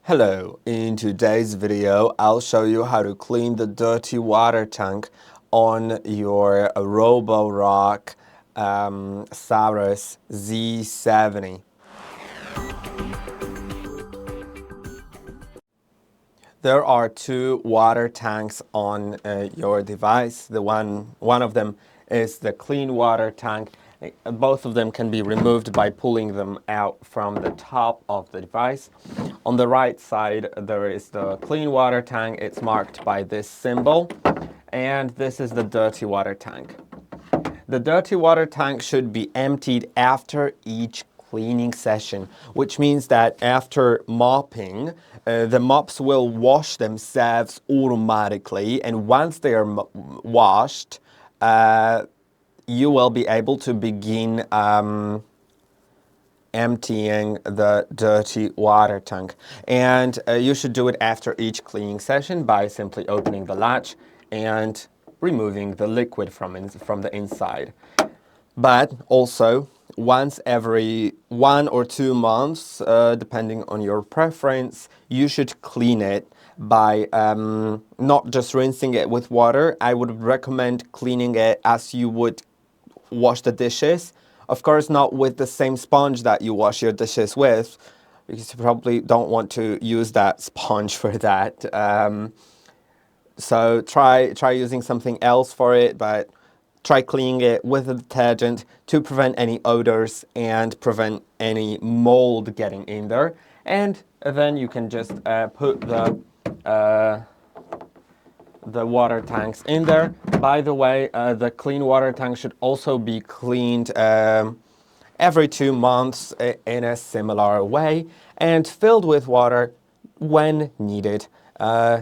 Hello, in today's video I'll show you how to clean the dirty water tank on your ROBOROCK Saros Z70. There are two water tanks on your device. One of them is the clean water tank. Both of them can be removed by pulling them out from the top of the device. On the right side, there is the clean water tank. It's marked by this symbol. And this is the dirty water tank. The dirty water tank should be emptied after each cleaning session, which means that after mopping, the mops will wash themselves automatically. And once they are washed, you will be able to begin emptying the dirty water tank. And you should do it after each cleaning session by simply opening the latch and removing the liquid from the inside. But also, once every 1 or 2 months, depending on your preference, you should clean it by not just rinsing it with water. I would recommend cleaning it as you would wash the dishes. Of course, not with the same sponge that you wash your dishes with, because you probably don't want to use that sponge for that. So try using something else for it, but try cleaning it with a detergent to prevent any odors and prevent any mold getting in there. And then you can just put the water tanks in there. By the way, the clean water tank should also be cleaned every 2 months in a similar way and filled with water when needed.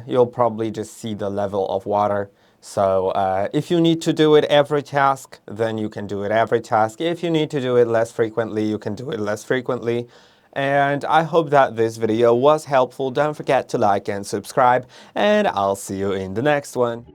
You'll probably just see the level of water. So if you need to do it every task, then you can do it every task. If you need to do it less frequently, you can do it less frequently. And I hope that this video was helpful. Don't forget to like and subscribe, and I'll see you in the next one.